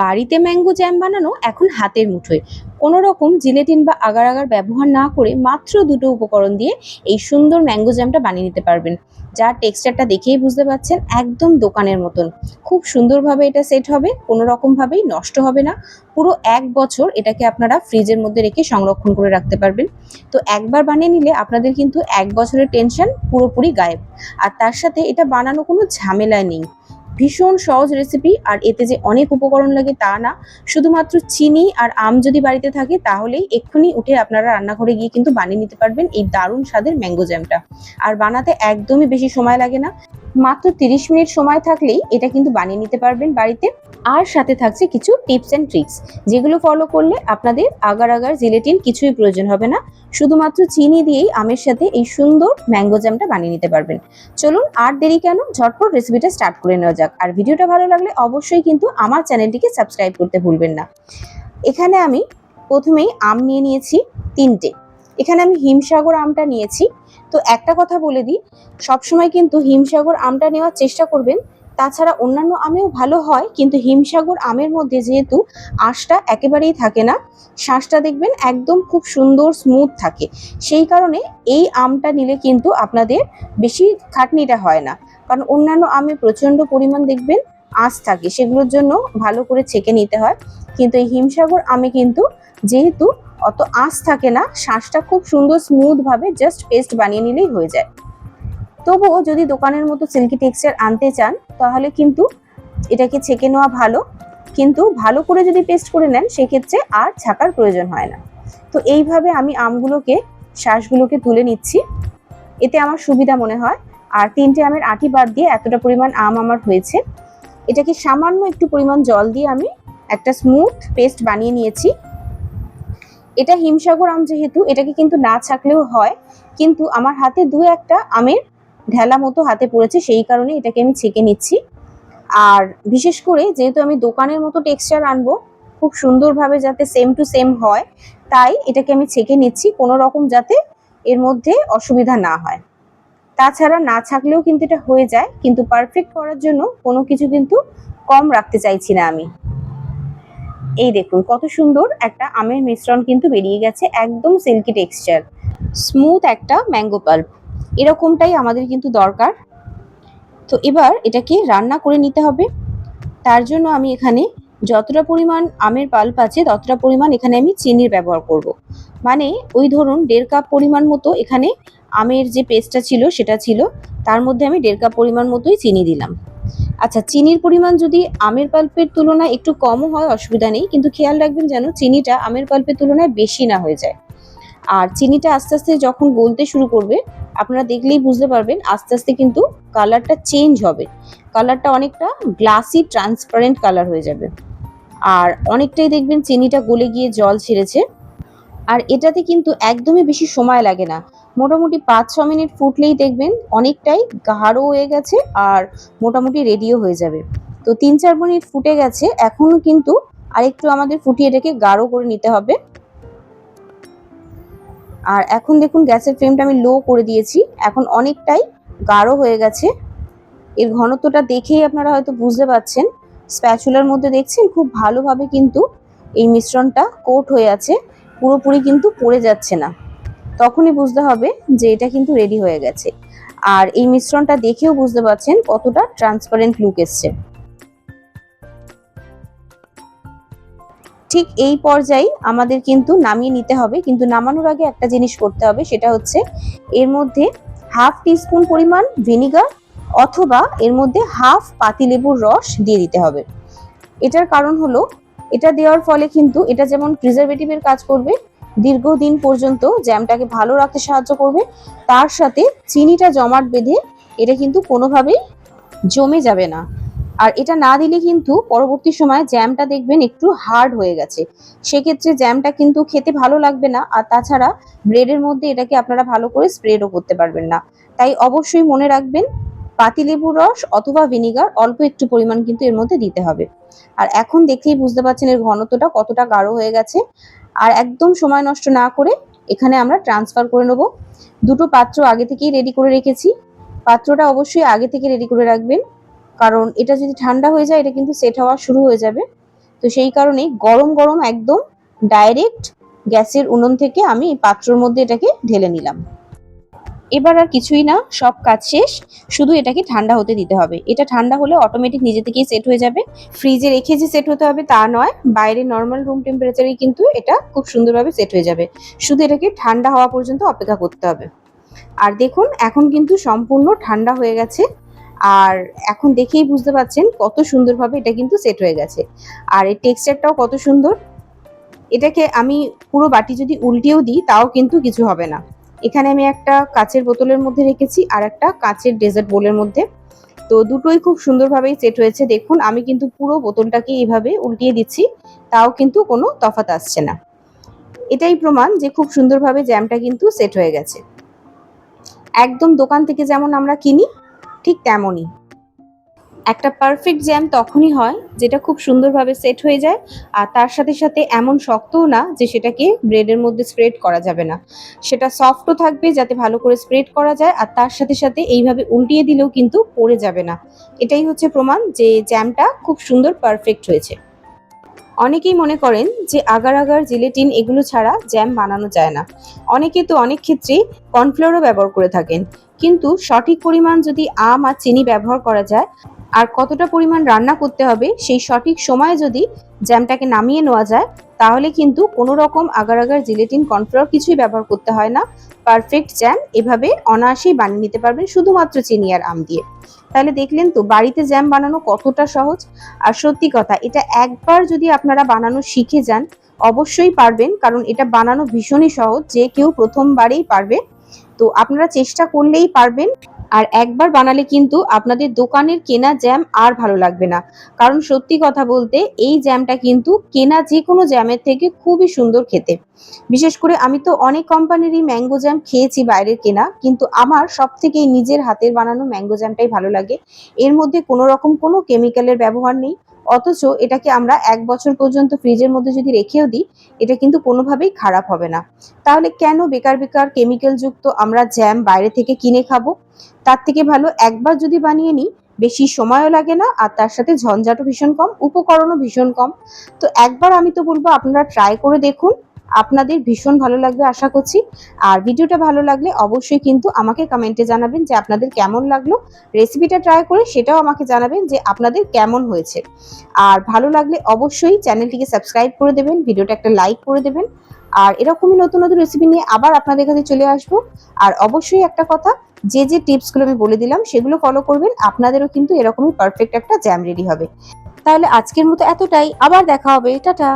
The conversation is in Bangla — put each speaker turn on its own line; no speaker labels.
বাড়িতে ম্যাঙ্গো জ্যাম বানানো এখন হাতের মুঠোয়। কোনো রকম জিলেটিন বা আগার আগার ব্যবহার না করে মাত্র দুটো উপকরণ দিয়ে এই সুন্দর ম্যাঙ্গো জ্যামটা বানিয়ে নিতে পারবেন। যার টেক্সচারটা দেখেই বুঝতে পারছেন একদম দোকানের মতন। খুব সুন্দরভাবে এটা সেট হবে, কোনো রকমভাবেই নষ্ট হবে না। পুরো ১ বছর এটাকে আপনারা ফ্রিজের মধ্যে রেখে সংরক্ষণ করে রাখতে পারবেন। তো একবার বানিয়ে নিলে আপনাদের কিন্তু ১ বছরের টেনশন পুরোপুরি গায়েব। আর তার সাথে এটা বানানো কোনো ঝামেলা নেই। ভীষণ সহজ রেসিপি, আর এতে যে অনেক উপকরণ লাগে তা না। শুধুমাত্র চিনি আর আম যদি বাড়িতে থাকে তাহলেই এক্ষুনি উঠে আপনারা রান্নাঘরে গিয়ে কিন্তু বানিয়ে নিতে পারবেন এই দারুণ স্বাদের ম্যাঙ্গো জ্যামটা। আর বানাতে একদমই বেশি সময় লাগে না, মাত্র ৩০ মিনিট সময় থাকলেই এটা কিন্তু বানিয়ে নিতে পারবেন বাড়িতে। আর সাথে থাকছে কিছু টিপস অ্যান্ড ট্রিক্স, যেগুলো ফলো করলে আপনাদের আগার আগার জিলেটিন কিছুই প্রয়োজন হবে না। শুধুমাত্র চিনি দিয়েই আমের সাথে এই সুন্দর ম্যাঙ্গো জ্যামটা বানিয়ে নিতে পারবেন। চলুন আর দেরি কেন, ঝটপট রেসিপিটা স্টার্ট করে নেওয়া যাক। আর ভিডিওটা ভালো লাগলে অবশ্যই কিন্তু আমার চ্যানেলটিকে সাবস্ক্রাইব করতে ভুলবেন না। এখানে আমি প্রথমেই আম নিয়ে নিয়েছি ৩টে। এখানে আমি হিমসাগর আমটা নিয়েছি। তো একটা কথা বলে দিই, সবসময় কিন্তু হিমসাগর আমটা নেওয়ার চেষ্টা করবেন। তাছাড়া অন্যান্য আমেও ভালো হয়, কিন্তু হিমসাগর আমের মধ্যে যেহেতু আঁশটা একেবারেই থাকে না, শাঁসটা দেখবেন একদম খুব সুন্দর স্মুথ থাকে। সেই কারণে এই আমটা নিলে কিন্তু আপনাদের বেশি খাটনিটা হয় না। কারণ অন্যান্য আমে প্রচণ্ড পরিমাণ দেখবেন আঁশ থাকে, সেগুলোর জন্য ভালো করে ছেঁকে নিতে হয়। কিন্তু এই হিমসাগর আমে কিন্তু যেহেতু অত আঁশ থাকে না, শাঁসটা খুব সুন্দর স্মুথভাবে জাস্ট পেস্ট বানিয়ে নিলেই হয়ে যায়। তবুও যদি দোকানের মতো সিল্কি টেক্সচার আনতে চান তাহলে কিন্তু এটাকে ছেঁকে নেওয়া ভালো, কিন্তু ভালো করে যদি পেস্ট করে নেন সেক্ষেত্রে আর ছাকার প্রয়োজন হয় না। তো এইভাবে আমি আমগুলোকে, শাঁসগুলোকে তুলে নিচ্ছি, এতে আমার সুবিধা মনে হয়। আর ৩টে আমের আঁটি বাদ দিয়ে এতটা পরিমাণ আম আমার হয়েছে। এটাকে সামান্য একটু পরিমাণ জল দিয়ে আমি একটা স্মুথ পেস্ট বানিয়ে নিয়েছি। এটা হিমসাগর আম যেহেতু, এটাকে কিন্তু না ছাকলেও হয়, কিন্তু আমার হাতে দু একটা আমের ঢেলা মতো হাতে পড়েছে, সেই কারণে এটাকে আমি ছেঁকে নিচ্ছি। আর বিশেষ করে যেহেতু আমি দোকানের মতো টেক্সচার আনবো, খুব সুন্দরভাবে যাতে সেম টু সেম হয়, তাই এটাকে আমি ছেঁকে নিচ্ছি, কোনো রকম যাতে এর মধ্যে অসুবিধা না হয়। তাছাড়া না ছাকলেও কিন্তু এটা হয়ে যায়, কিন্তু পারফেক্ট করার জন্য কোনো কিছু কিন্তু কম রাখতে চাইছি না আমি। এই দেখুন কত সুন্দর একটা আমের মিশ্রণ কিন্তু বেরিয়ে গেছে, একদম সিল্কি টেক্সচার, স্মুথ একটা ম্যাঙ্গো পাল্প। এরকমটাই আমাদের কিন্তু দরকার। তো এবার এটাকে রান্না করে নিতে হবে। তার জন্য আমি এখানে যতটা পরিমাণ আমের পাল্প আছে ততটা পরিমাণ এখানে আমি চিনির ব্যবহার করব। মানে ওই ধরুন ১.৫ কাপ পরিমাণ মতো এখানে আমের যে পেস্টটা ছিল সেটা ছিল, তার মধ্যে আমি ১.৫ কাপ পরিমাণ মতোই চিনি দিলাম। আচ্ছা, চিনির পরিমাণ যদি আমের পাল্পের তুলনায় একটু কমও হয় অসুবিধা নেই, কিন্তু খেয়াল রাখবেন যেন চিনিটা আমের পাল্পের তুলনায় বেশি না হয়ে যায়। আর চিনিটা আস্তে আস্তে যখন গলতে শুরু করবে, আপনারা দেখলেই বুঝতে পারবেন আস্তে আস্তে কিন্তু কালারটা চেঞ্জ হবে। কালারটা অনেকটা গ্লাসি ট্রান্সপারেন্ট কালার হয়ে যাবে। আর অনেকটাই দেখবেন চিনিটা গলে গিয়ে জল ছেড়েছে। আর এটাতে কিন্তু একদমই বেশি সময় লাগে না, মোটামুটি ৫-৬ মিনিট ফুটলেই দেখবেন অনেকটাই গাঢ় হয়ে গেছে আর মোটামুটি রেডিও হয়ে যাবে। তো ৩-৪ মিনিট ফুটে গেছে, এখনও কিন্তু আরেকটু আমাদের ফুটিয়ে এটাকে গাঢ় করে নিতে হবে। আর এখন দেখুন গ্যাসের ফ্লেমটা আমি লো করে দিয়েছি, এখন অনেকটাই গাঢ় হয়ে গেছে। এর ঘনত্বটা দেখেই আপনারা হয়তো বুঝতে পারছেন, স্প্যাচুলার মধ্যে দেখছেন খুব ভালোভাবে কিন্তু এই মিশ্রণটা কোট হয়ে আছে, পুরোপুরি কিন্তু পড়ে যাচ্ছে না। তখনই বুঝতে হবে যে এটা কিন্তু রেডি হয়ে গেছে। আর এই মিশ্রণটা দেখেও বুঝতে পারছেন কতটা ট্রান্সপারেন্ট লুক এসছে। ঠিক এই পর্যায়ে আমাদের কিন্তু নামিয়ে নিতে হবে, কিন্তু নামানোর আগে একটা জিনিস করতে হবে, সেটা হচ্ছে এর মধ্যে হাফ টিস্পুন পরিমাণ ভিনিগার অথবা এর মধ্যে হাফ পাতিলেবুর রস দিয়ে দিতে হবে। এটার কারণ হলো, এটা দেওয়ার ফলে কিন্তু এটা যেমন প্রিজারভেটিভের কাজ করবে, দীর্ঘদিন পর্যন্ত জ্যামটাকে ভালো রাখতে সাহায্য করবে, তার সাথে চিনিটা জমাট বেঁধে এটা কিন্তু কোনোভাবেই জমে যাবে না। আর এটা না দিলে কিন্তু পরবর্তী সময়ে জ্যামটা দেখবেন একটু হার্ড হয়ে গেছে, সেক্ষেত্রে জ্যামটা কিন্তু খেতে ভালো লাগবে না। আর তাছাড়া ব্রেডের মধ্যে এটাকে আপনারা ভালো করে স্প্রেডও করতে পারবেন না। তাই অবশ্যই মনে রাখবেন পাতিলেবুর রস অথবা ভিনিগার অল্প একটু পরিমাণ কিন্তু এর মধ্যে দিতে হবে। আর এখন দেখেই বুঝতে পারছেন এর ঘনত্বটা কতটা গাঢ় হয়ে গেছে। আর একদম সময় নষ্ট না করে এখানে আমরা ট্রান্সফার করে নেব। দুটো পাত্র আগে থেকেই রেডি করে রেখেছি, পাত্রটা অবশ্যই আগে থেকে রেডি করে রাখবেন, কারণ এটা যদি ঠান্ডা হয়ে যায় এটা কিন্তু সেট হওয়া শুরু হয়ে যাবে। তো তো সেই কারণেই গরম গরম একদম ডাইরেক্ট গ্যাসের উনুন থেকে আমি পাত্রের মধ্যে এটাকে ঢেলে নিলাম। এবার আর কিছুই না, সব কাজ শেষ, শুধু এটাকে ঠান্ডা হতে দিতে হবে। এটা ঠান্ডা হলে অটোমেটিক নিজে থেকেই সেট হয়ে যাবে। ফ্রিজে রেখে যে সেট হতে হবে তা নয়, বাইরে নর্মাল রুম টেম্পারেচারেই কিন্তু এটা খুব সুন্দরভাবে সেট হয়ে যাবে। শুধু এটাকে ঠান্ডা হওয়া পর্যন্ত অপেক্ষা করতে হবে। আর দেখুন এখন কিন্তু সম্পূর্ণ ঠান্ডা হয়ে গেছে। আর এখন দেখেই বুঝতে পারছেন কত সুন্দরভাবে এটা কিন্তু সেট হয়ে গেছে। আর এই টেক্সচারটাও কত সুন্দর। এটাকে আমি পুরো বাটি যদি উল্টিয়েও দিই তাও কিন্তু কিছু হবে না। এখানে আমি একটা কাচের বোতলের মধ্যে রেখেছি আর একটা কাচের ডেজার্ট বোলের মধ্যে। তো দুটোই খুব সুন্দরভাবেই সেট হয়েছে। দেখুন আমি কিন্তু পুরো বোতলটাকে এইভাবে উল্টিয়ে দিচ্ছি, তাও কিন্তু কোনো তফাৎ আসছে না। এটাই প্রমাণ যে খুব সুন্দরভাবে জ্যামটা কিন্তু সেট হয়ে গেছে। একদম দোকান থেকে যেমন আমরা কিনি ঠিক তেমনই। একটা পারফেক্ট জ্যাম তখনই হয় যেটা খুব সুন্দরভাবে সেট হয়ে যায়, আর তার সাথে সাথে এমন শক্তও না যে সেটাকে ব্রেডের মধ্যে স্প্রেড করা যাবে না। সেটা সফটও থাকবে যাতে ভালো করে স্প্রেড করা যায়, আর তার সাথে সাথে এইভাবে উল্টিয়ে দিলেও কিন্তু পড়ে যাবে না। এটাই হচ্ছে প্রমাণ যে জ্যামটা খুব সুন্দর পারফেক্ট হয়েছে। অনেকেই মনে করেন যে আগার আগার জিলেটিন এগুলো ছাড়া জ্যাম বানানো যায় না। অনেকে তো অনেক ক্ষেত্রেই কর্নফ্লাওয়ারও ব্যবহার করে থাকেন, কিন্তু সঠিক পরিমাণ যদি আম আর চিনি ব্যবহার করা যায়, আর কতটা পরিমাণ রান্না করতে হবে সেই সঠিক সময়ে যদি জ্যামটাকে নামিয়ে নেওয়া যায়, তাহলে কিন্তু কোনো রকম আগার আগার জিলেটিন কর্নফ্লাওয়ার কিছুই ব্যবহার করতে হয় না। পারফেক্ট জ্যাম এভাবে অনায়াসেই বানিয়ে নিতে পারবেন শুধুমাত্র চিনি আর আম দিয়ে। তাহলে দেখলেন তো বাড়িতে জ্যাম বানানো কতটা সহজ। আর সত্যি কথা, এটা একবার যদি আপনারা বানানো শিখে যান অবশ্যই পারবেন, কারণ এটা বানানো ভীষণই সহজ, যে কেউ প্রথমবারেই পারবে। তো আপনারা চেষ্টা করলেই পারবেন। আর একবার বানালে কিন্তু আপনাদের দোকানের কেনা জ্যাম আর ভালো লাগবে না, কারণ সত্যি কথা বলতে এই জ্যামটা কিন্তু কেনা যে কোনো জ্যামের থেকে খুবই সুন্দর খেতে। বিশেষ করে আমি তো অনেক কোম্পানিরই ম্যাঙ্গো জ্যাম খেয়েছি বাইরের কেনা, কিন্তু আমার সব থেকে নিজের হাতের বানানো ম্যাঙ্গো জ্যামটাই ভালো লাগে। এর মধ্যে কোনো রকম কোনো কেমিক্যালের ব্যবহার নেই, অথচ এটাকে আমরা 1 বছর পর্যন্ত ফ্রিজের মধ্যে যদি রেখেও দিই এটা কিন্তু কোনোভাবেই খারাপ হবে না। তাহলে কেন বেকার বেকার কেমিক্যাল যুক্ত আমরা জ্যাম বাইরে থেকে কিনে খাবো? তার থেকে ভালো একবার যদি বানিয়ে নিই, বেশি সময়ও লাগে না, আর তার সাথে ঝঞ্ঝাটও ভীষণ কম, উপকরণও ভীষণ কম। তো একবার আমি তো বলবো আপনারা ট্রাই করে দেখুন, আপনাদের ভীষণ ভালো লাগবে আশা করছি। আর ভিডিওটা ভালো লাগলে অবশ্যই কিন্তু আমাকে কমেন্টে জানাবেন যে আপনাদের কেমন লাগলো। রেসিপিটা ট্রাই করে সেটাও আমাকে জানাবেন যে আপনাদের কেমন হয়েছে। আর ভালো লাগলে অবশ্যই চ্যানেলটিকে সাবস্ক্রাইব করে দেবেন, ভিডিওটা একটা লাইক করে দেবেন। আর এরকমই নতুন নতুন রেসিপি নিয়ে আবার আপনাদের কাছে চলে আসবো। আর অবশ্যই একটা কথা, যে যে টিপসগুলো আমি বলে দিলাম সেগুলো ফলো করবেন, আপনাদেরও কিন্তু এরকমই পারফেক্ট একটা জ্যাম রেডি হবে। তাহলে আজকের মতো এতটাই, আবার দেখা হবে, টাটা।